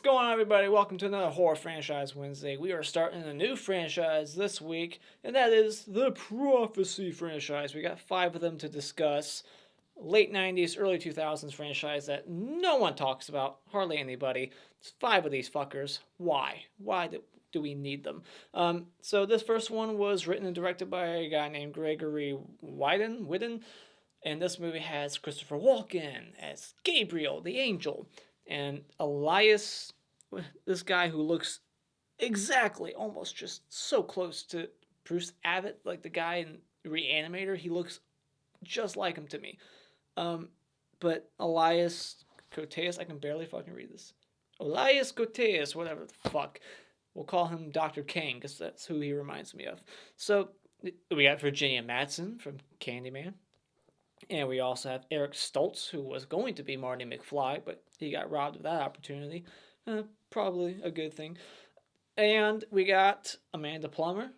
going on, everybody? Welcome to another Horror Franchise Wednesday. We are starting a new franchise this week, and that is the Prophecy franchise. We got 5 of them to discuss. Late 90s, early 2000s franchise that no one talks about, hardly anybody. It's 5 of these fuckers. Why? Why do we need them? So this first one was written and directed by a guy named Gregory Widen, and this movie has Christopher Walken as Gabriel, the angel, and Elias, this guy who looks exactly, almost just so close to Bruce Abbott, like the guy in Reanimator. He looks just like him to me. But Elias Koteas, I can barely fucking read this. Elias Koteas, whatever the fuck. We'll call him Dr. Kane, because that's who he reminds me of. So, we got Virginia Madsen from Candyman. And we also have Eric Stoltz, who was going to be Marty McFly, but he got robbed of that opportunity. Probably a good thing. And we got Amanda Plummer,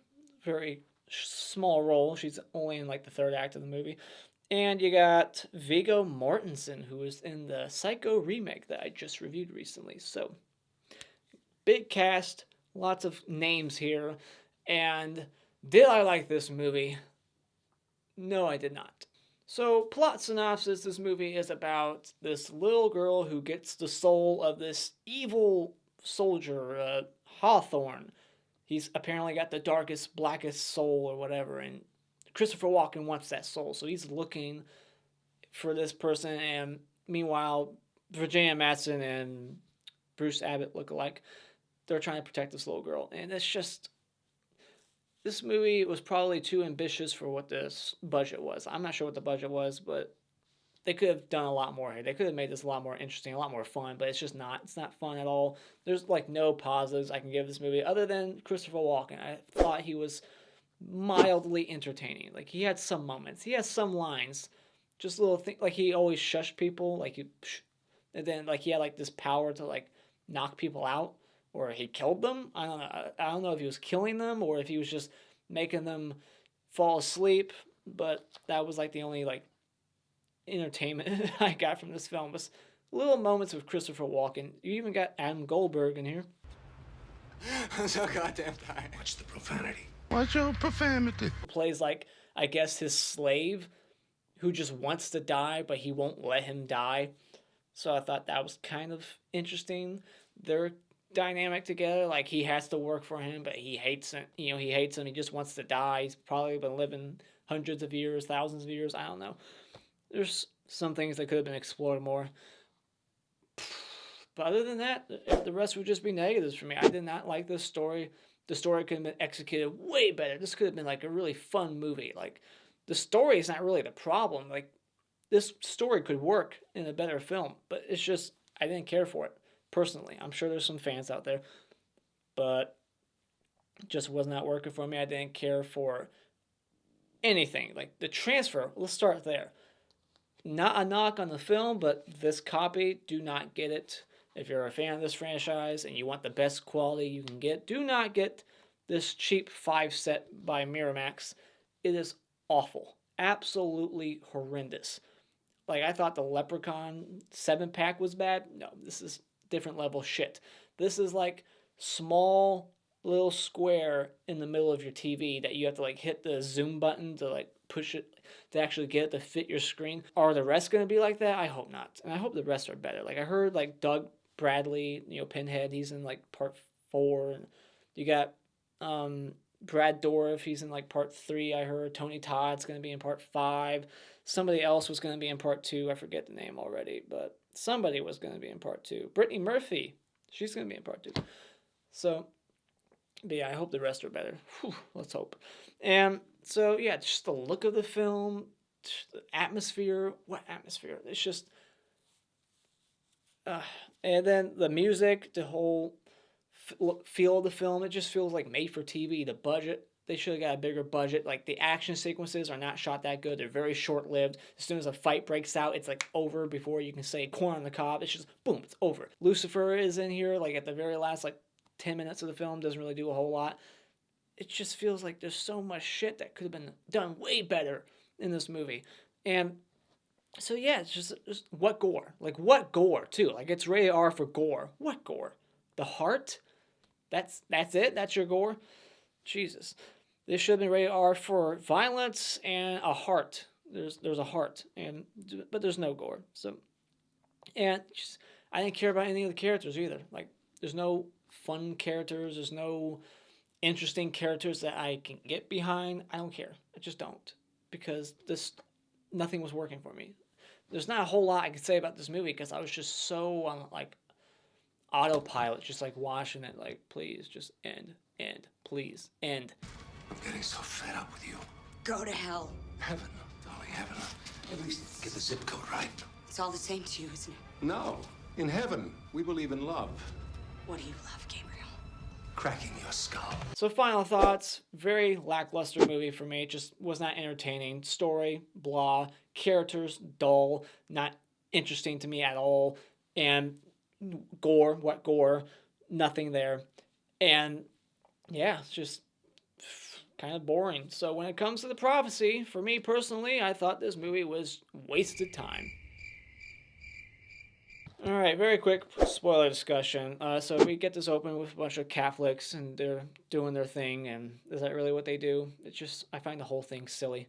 very small role. She's only in like the 3rd act of the movie. And you got Viggo Mortensen, who was in the Psycho remake that I just reviewed recently. So, big cast, lots of names here. And did I like this movie? No, I did not. So, plot synopsis, this movie is about this little girl who gets the soul of this evil soldier, Hawthorne. He's apparently got the darkest, blackest soul or whatever, and Christopher Walken wants that soul, so he's looking for this person, and meanwhile, Virginia Madsen and Bruce Abbott look alike. They're trying to protect this little girl, and it's just... This movie was probably too ambitious for what this budget was. I'm not sure what the budget was, but they could have done a lot more here. They could have made this a lot more interesting, a lot more fun, but it's just not. It's not fun at all. There's like no positives I can give this movie other than Christopher Walken. I thought he was mildly entertaining. Like, he had some moments. He has some lines. Just little things. Like, he always shushed people. Like, and then, like, he had, like, this power to, like, knock people out. Or he killed them. I don't know. I don't know if he was killing them or if he was just making them fall asleep. But that was like the only like entertainment I got from this film was little moments with Christopher Walken. You even got Adam Goldberg in here. I'm so goddamn tired. Watch the profanity. Watch your profanity. Plays like, I guess, his slave who just wants to die, but he won't let him die. So I thought that was kind of interesting. They're dynamic together, like he has to work for him, but he hates him. He hates him. He just wants to die. He's probably been living hundreds of years, thousands of years. I don't know. There's some things that could have been explored more. But other than that, the rest would just be negatives for me. I did not like this story. The story could have been executed way better. This could have been like a really fun movie. Like, the story is not really the problem. Like, this story could work in a better film, but it's just, I didn't care for it. Personally, I'm sure there's some fans out there, but it just was not working for me. I didn't care for anything. Like, the transfer, let's start there. Not a knock on the film, but this copy, do not get it. If you're a fan of this franchise and you want the best quality you can get, do not get this cheap 5 set by Miramax. It is awful. Absolutely horrendous. Like, I thought the Leprechaun 7-pack was bad. No, this is different level shit. This is like small little square in the middle of your TV that you have to like hit the zoom button to like push it to actually get it to fit your screen. Are the rest going to be like that? I hope not. And I hope the rest are better. Like, I heard like Doug Bradley, Pinhead, he's in like part 4. And you got Brad Dourif, he's in like part 3. I heard Tony Todd's going to be in part 5. Somebody else was going to be in part 2. I forget the name already, but somebody was going to be in part 2. Brittany Murphy, she's going to be in part 2. So, but yeah, I hope the rest are better. Whew, let's hope. And so, yeah, just the look of the film, the atmosphere. What atmosphere? It's just... and then the music, the whole feel of the film, it just feels like made for TV. The budget, they should have got a bigger budget. Like, the action sequences are not shot that good. They're very short-lived. As soon as a fight breaks out, it's like over before you can say corn on the cob. It's just, boom, it's over. Lucifer is in here, like, at the very last, like, 10 minutes of the film. Doesn't really do a whole lot. It just feels like there's so much shit that could have been done way better in this movie. And so, yeah, it's just what gore? Like, what gore, too? Like, it's rated R for gore. What gore? the heart. That's it. That's your gore. Jesus, this should have been rated R for violence and a heart. There's a heart, but there's no gore. So, and just, I didn't care about any of the characters either. Like, there's no fun characters. There's no interesting characters that I can get behind. I don't care. I just don't, because nothing was working for me. There's not a whole lot I could say about this movie because I was just so on like autopilot, just like watching it. Like, please, just end, please, end. I'm getting so fed up with you. Go to hell. Heaven, darling, heaven. At least get the zip code right. It's all the same to you, isn't it? No. In heaven, we believe in love. What do you love, Gabriel? Cracking your skull. So final thoughts, very lackluster movie for me. It just was not entertaining. Story, blah. Characters, dull. Not interesting to me at all. And gore, what gore? Nothing there. And yeah, it's just kind of boring. So when it comes to the prophecy, for me personally, I thought this movie was wasted time. All right, very quick spoiler discussion. So we get this open with a bunch of Catholics, and they're doing their thing, and is that really what they do? It's just, I find the whole thing silly.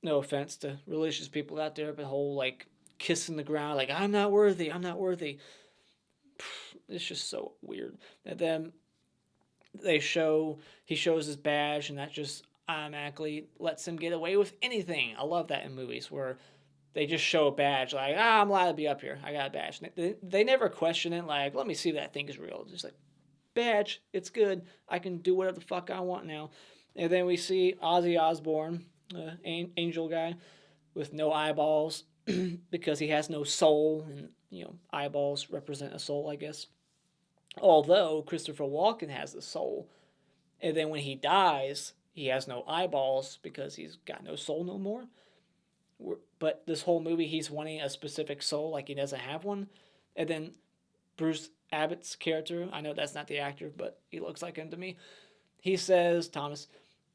No offense to religious people out there, but the whole, like, kissing the ground, like, I'm not worthy. It's just so weird. And then he shows his badge, and that just automatically lets him get away with anything. I love that in movies where they just show a badge, like, I'm allowed to be up here. I got a badge. They never question it, like, let me see if that thing is real. Just like, badge, it's good. I can do whatever the fuck I want now. And then we see Ozzy Osbourne, angel guy, with no eyeballs because he has no soul, and, eyeballs represent a soul, I guess. Although Christopher Walken has the soul. And then when he dies, he has no eyeballs because he's got no soul no more. But this whole movie, he's wanting a specific soul, like he doesn't have one. And then Bruce Abbott's character, I know that's not the actor, but he looks like him to me. He says, Thomas,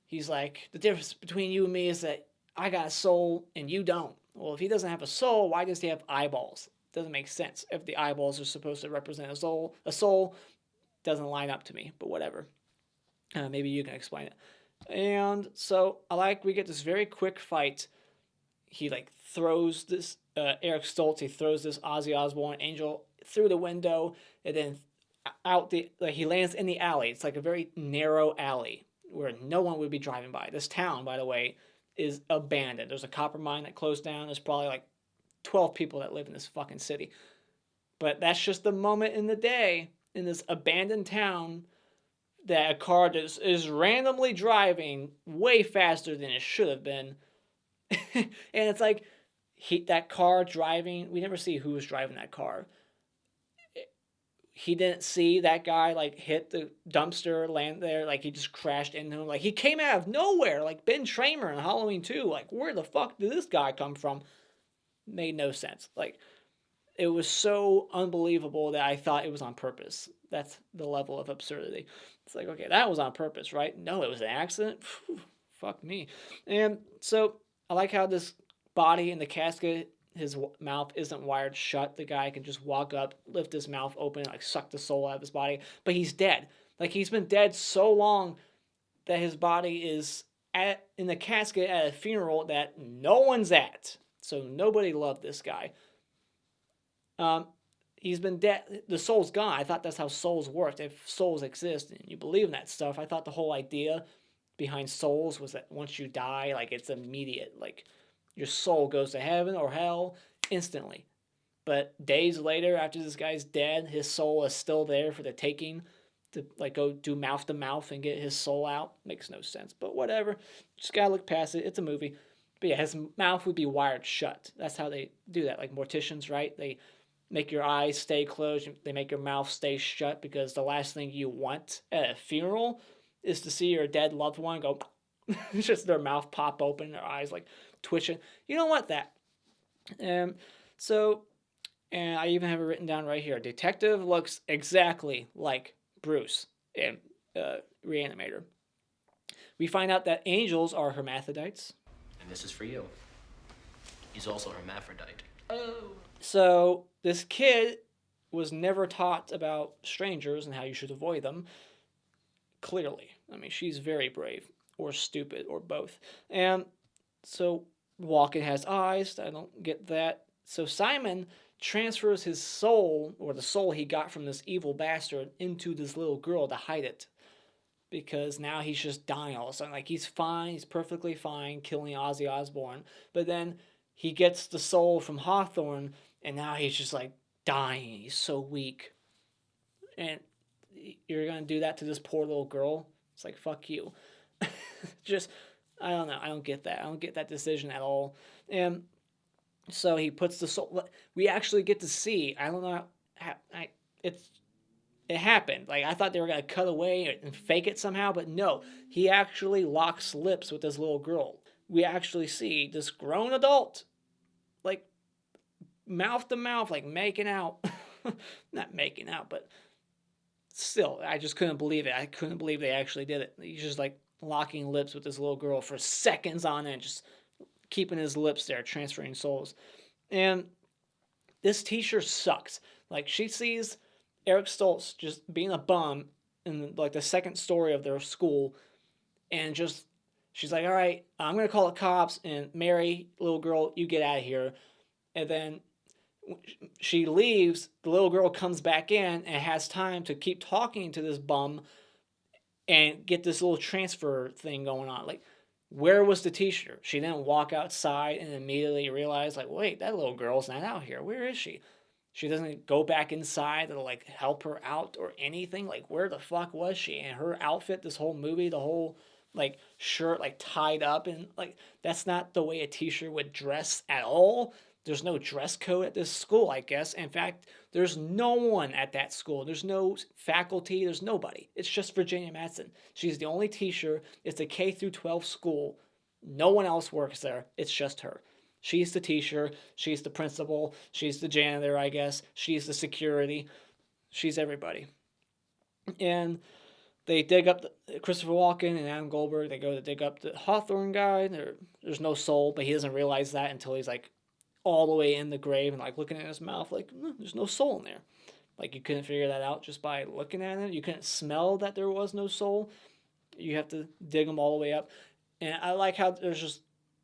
he's like, the difference between you and me is that I got a soul and you don't. Well, if he doesn't have a soul, why does he have eyeballs? Doesn't make sense. If the eyeballs are supposed to represent a soul doesn't line up to me, but whatever. Maybe you can explain it. And so we get this very quick fight. He throws this Eric Stoltz. He throws this Ozzy Osbourne angel through the window, and then he lands in the alley. It's like a very narrow alley where no one would be driving by. This town, by the way, is abandoned. There's a copper mine that closed down. There's probably 12 people that live in this fucking city. But that's just the moment in the day in this abandoned town that a car just is randomly driving way faster than it should have been. And it's like, that car driving, we never see who was driving that car. He didn't see that guy hit the dumpster, land there, he just crashed into him. He came out of nowhere, like Ben Tramer in Halloween 2. Where the fuck did this guy come from? Made no sense. It was so unbelievable that I thought it was on purpose. That's the level of absurdity. It's like, okay, that was on purpose, right? No, it was an accident. Whew, fuck me. And so I like how this body in the casket, his mouth isn't wired shut. The guy can just walk up, lift his mouth open, suck the soul out of his body. But he's dead. He's been dead so long that his body is in the casket at a funeral that no one's at. So nobody loved this guy. He's been dead. The soul's gone. I thought that's how souls worked. If souls exist and you believe in that stuff, I thought the whole idea behind souls was that once you die, it's immediate. Your soul goes to heaven or hell instantly. But days later, after this guy's dead, his soul is still there for the taking to go do mouth to mouth and get his soul out. Makes no sense, but whatever. Just gotta look past it. It's a movie. But yeah, his mouth would be wired shut. That's how they do that. Morticians, right? They make your eyes stay closed. They make your mouth stay shut because the last thing you want at a funeral is to see your dead loved one go, just their mouth pop open, their eyes twitching. You don't want that. And I even have it written down right here. Detective looks exactly like Bruce in Reanimator. We find out that angels are hermaphrodites. And this is for you. He's also hermaphrodite. So this kid was never taught about strangers and how you should avoid them. Clearly. I mean, she's very brave, or stupid, or both. And so Walken has eyes. I don't get that. So Simon transfers his soul, or the soul he got from this evil bastard, into this little girl to hide it. Because now he's just dying all of a sudden. Like, he's fine. He's perfectly fine killing Ozzy Osbourne. But then he gets the soul from Hawthorne, and now he's just, like, dying. He's so weak. And you're going to do that to this poor little girl? It's like, fuck you. Just, I don't know. I don't get that. I don't get that decision at all. And so he puts the soul... We actually get to see... I don't know... It happened. Like, I thought they were going to cut away and fake it somehow, but no. He actually locks lips with this little girl. We actually see this grown adult, like, mouth to mouth, like, making out. Not making out, but still, I just couldn't believe it. I couldn't believe they actually did it. He's just, like, locking lips with this little girl for seconds on end, just keeping his lips there, transferring souls. And this teacher sucks. Like, she sees Eric Stoltz just being a bum in, like, the second story of their school, and just, she's like, all right, I'm going to call the cops, and Mary, little girl, you get out of here. And then she leaves, the little girl comes back in and has time to keep talking to this bum and get this little transfer thing going on. Like, where was the teacher? She didn't walk outside and immediately realize, like, wait, that little girl's not out here. Where is she? She doesn't go back inside to, like, help her out or anything. Like, where the fuck was she? And her outfit, this whole movie, the whole, like, shirt, like, tied up. And, like, that's not the way a teacher would dress at all. There's no dress code at this school, I guess. In fact, there's no one at that school. There's no faculty. There's nobody. It's just Virginia Madsen. She's the only teacher. It's a K through 12 school. No one else works there. It's just her. She's the teacher, she's the principal, she's the janitor, I guess, she's the security, she's everybody. And they dig up Christopher Walken and Adam Goldberg, they go to dig up the Hawthorne guy, there's no soul, but he doesn't realize that until he's, like, all the way in the grave and, like, looking at his mouth, like, there's no soul in there. Like, you couldn't figure that out just by looking at it, you couldn't smell that there was no soul, you have to dig them all the way up. And I like how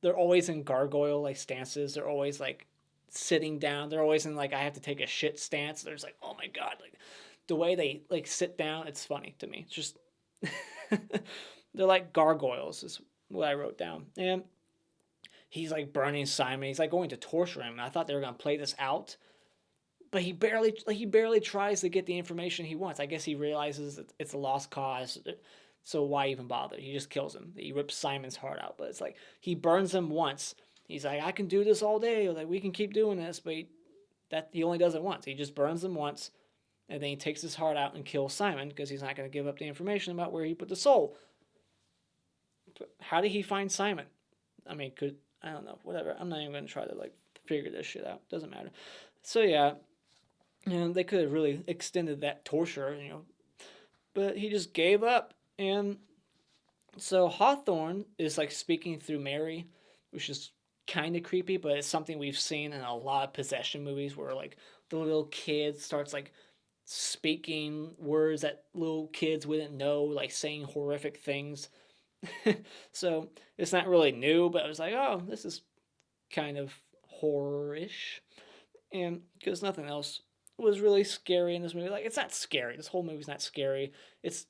they're always in gargoyle, like, stances. They're always, like, sitting down. They're always in, like, I have to take a shit stance. There's, like, oh my God. Like, the way they, like, sit down, it's funny to me. It's just, they're like gargoyles is what I wrote down. And he's, like, burning Simon. He's, like, going to torture him. And I thought they were going to play this out. But he barely tries to get the information he wants. I guess he realizes that it's a lost cause. So why even bother? He just kills him. He rips Simon's heart out. But it's like, he burns him once. He's like, I can do this all day. Like, we can keep doing this. But he only does it once. He just burns him once. And then he takes his heart out and kills Simon because he's not going to give up the information about where he put the soul. But how did he find Simon? I mean, I don't know. Whatever. I'm not even going to try to, like, figure this shit out. Doesn't matter. So, yeah. And they could have really extended that torture, you know. But he just gave up. And so Hawthorne is, like, speaking through Mary, which is kind of creepy, but it's something we've seen in a lot of possession movies where, like, the little kid starts, like, speaking words that little kids wouldn't know, like, saying horrific things. So it's not really new, but I was like, oh, this is kind of horror-ish. And because nothing else was really scary in this movie. Like, it's not scary. This whole movie's not scary. It's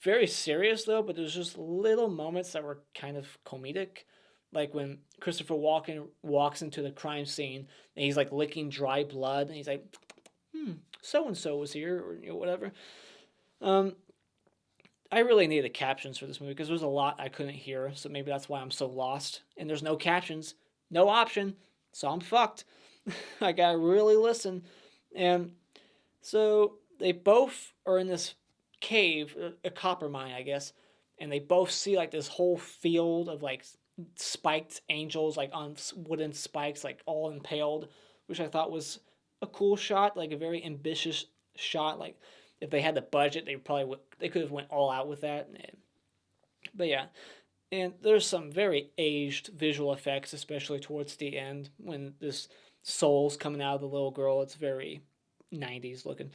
very serious, though, but there's just little moments that were kind of comedic. Like when Christopher Walken walks into the crime scene and he's, like, licking dry blood and he's like, so-and-so was here, or, you know, whatever. I really needed captions for this movie because there's a lot I couldn't hear, so maybe that's why I'm so lost. And there's no captions, no option, so I'm fucked. I gotta really listen. And so they both are in this cave, a copper mine, I guess, and they both see, like, this whole field of, like, spiked angels, like, on wooden spikes, like, all impaled, which I thought was a cool shot, like, a very ambitious shot. Like, if they had the budget, they could have went all out with that. But yeah, and there's some very aged visual effects, especially towards the end when this soul's coming out of the little girl. It's very 90s looking.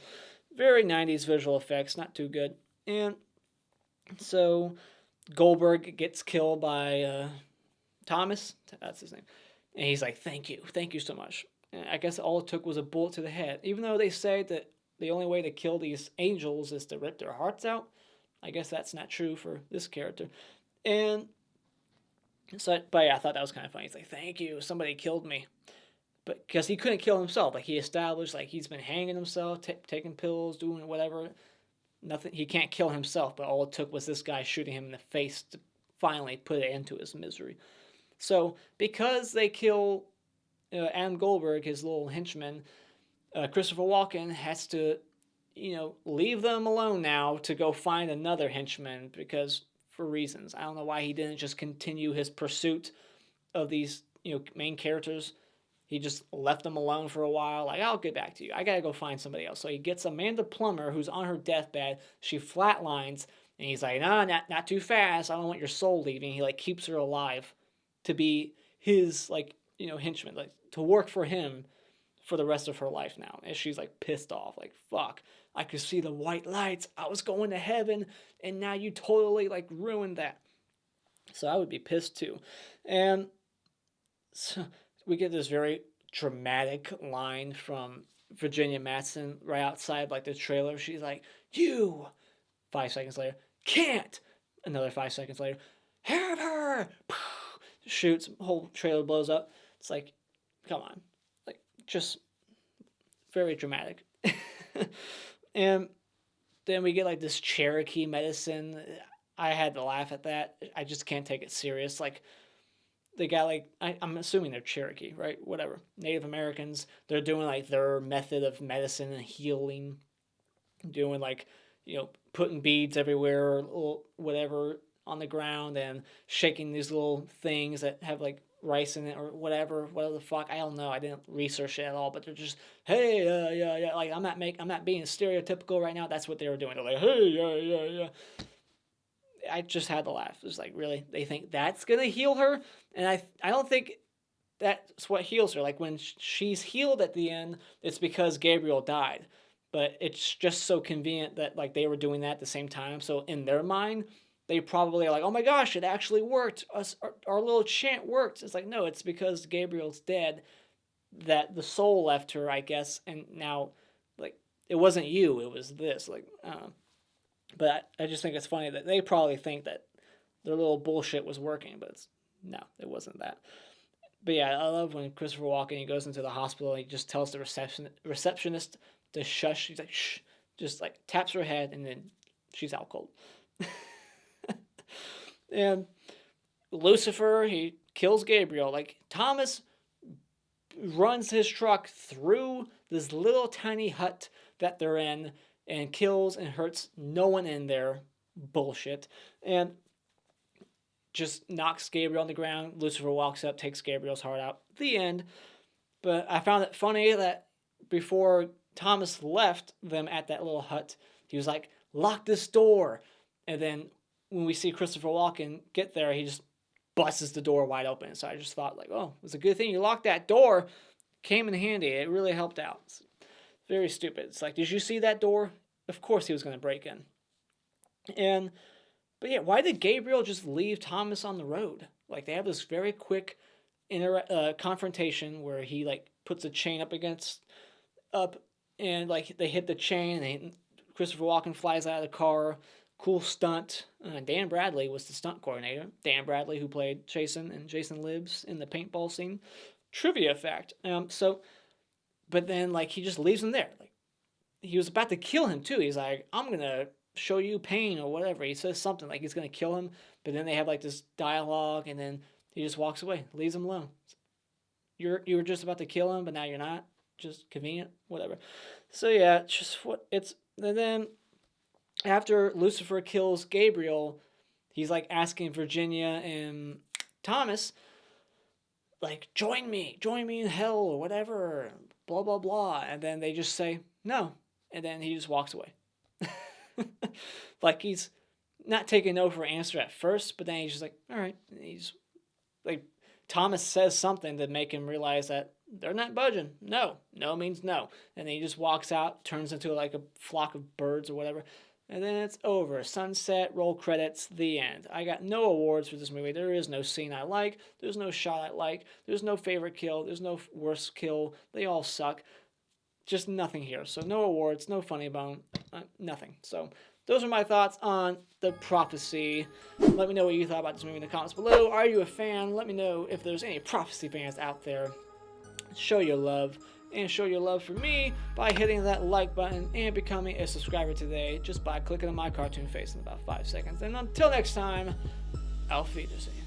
Very 90s visual effects, not too good. And so Goldberg gets killed by Thomas. That's his name. And he's like, thank you so much. And I guess all it took was a bullet to the head. Even though they say that the only way to kill these angels is to rip their hearts out, I guess that's not true for this character. And so, but yeah, I thought that was kind of funny. He's like, thank you, somebody killed me. But because he couldn't kill himself, like he established, like he's been hanging himself, taking pills, doing whatever. Nothing, he can't kill himself, but all it took was this guy shooting him in the face to finally put an end to his misery. So because they kill Adam Goldberg, his little henchman, Christopher Walken has to, leave them alone now to go find another henchman because for reasons. I don't know why he didn't just continue his pursuit of these, main characters. He just left them alone for a while. Like, I'll get back to you. I gotta go find somebody else. So he gets Amanda Plummer, who's on her deathbed. She flatlines, and he's like, no, not too fast. I don't want your soul leaving. He, like, keeps her alive to be his, like, henchman, like, to work for him for the rest of her life now. And she's, like, pissed off. Like, fuck. I could see the white lights. I was going to heaven, and now you totally, like, ruined that. So I would be pissed, too. And so we get this very dramatic line from Virginia Madsen right outside, like, the trailer. She's like, you, 5 seconds later, can't. Another 5 seconds later, have her. Shoots, whole trailer blows up. It's like, come on. Like, just very dramatic. And then we get, like, this Cherokee medicine. I had to laugh at that. I just can't take it serious. Like, they got, like, I'm assuming they're Cherokee, right? Whatever. Native Americans, they're doing, like, their method of medicine and healing. Doing, like, putting beads everywhere, or whatever, on the ground, and shaking these little things that have, like, rice in it, or whatever the fuck. I don't know. I didn't research it at all, but they're just, hey, yeah. Like, I'm not being stereotypical right now. That's what they were doing. They're like, hey, yeah. I just had to laugh. It's like, really? They think that's gonna heal her? And I don't think that's what heals her. Like, when she's healed at the end, it's because Gabriel died. But it's just so convenient that, like, they were doing that at the same time. So in their mind, they probably are like, oh my gosh, it actually worked. Our little chant worked. It's like, no, it's because Gabriel's dead that the soul left her, I guess. And now, like, it wasn't you, it was this. Like, but I just think it's funny that they probably think that their little bullshit was working, but no, it wasn't that. But yeah, I love when Christopher Walken, he goes into the hospital, and he just tells the receptionist to shush. He's like, shh, just, like, taps her head, and then she's out cold. And Lucifer, he kills Gabriel. Like, Thomas runs his truck through this little tiny hut that they're in and kills and hurts no one in there. Bullshit. And just knocks Gabriel on the ground. Lucifer walks up, takes Gabriel's heart out. The end. But I found it funny that before Thomas left them at that little hut, he was like, lock this door. And then when we see Christopher Walken get there, he just busts the door wide open. So I just thought, like, oh, it was a good thing you locked that door. Came in handy. It really helped out. It's very stupid. It's like, did you see that door? Of course he was going to break in. But yeah, why did Gabriel just leave Thomas on the road? Like, they have this very quick confrontation where he, like, puts a chain up, and, like, they hit the chain, and Christopher Walken flies out of the car. Cool stunt. Dan Bradley was the stunt coordinator. Dan Bradley, who played Jason and Jason Lives in the paintball scene. Trivia fact. But then, like, he just leaves him there. Like, he was about to kill him, too. He's like, I'm going to show you pain or whatever. He says something like he's going to kill him. But then they have, like, this dialogue, and then he just walks away. Leaves him alone. You were just about to kill him, but now you're not. Just convenient. Whatever. So, yeah, and then after Lucifer kills Gabriel, he's, like, asking Virginia and Thomas, like, join me in hell or whatever, blah, blah, blah. And then they just say, no. And then he just walks away. Like, he's not taking no for an answer at first, but then he's just like, all right. And he's like, Thomas says something to make him realize that they're not budging. No. No means no. And then he just walks out, turns into like a flock of birds or whatever. And then it's over. Sunset, roll credits, the end. I got no awards for this movie. There is no scene I like. There's no shot I like. There's no favorite kill. There's no worst kill. They all suck. Just nothing here. So no awards, no funny bone, nothing. So those are my thoughts on The Prophecy. Let me know what you thought about this movie in the comments below. Are you a fan? Let me know if there's any Prophecy fans out there. Show your love. And show your love for me by hitting that like button and becoming a subscriber today just by clicking on my cartoon face in about 5 sequends. And until next time, Auf Wiedersehen.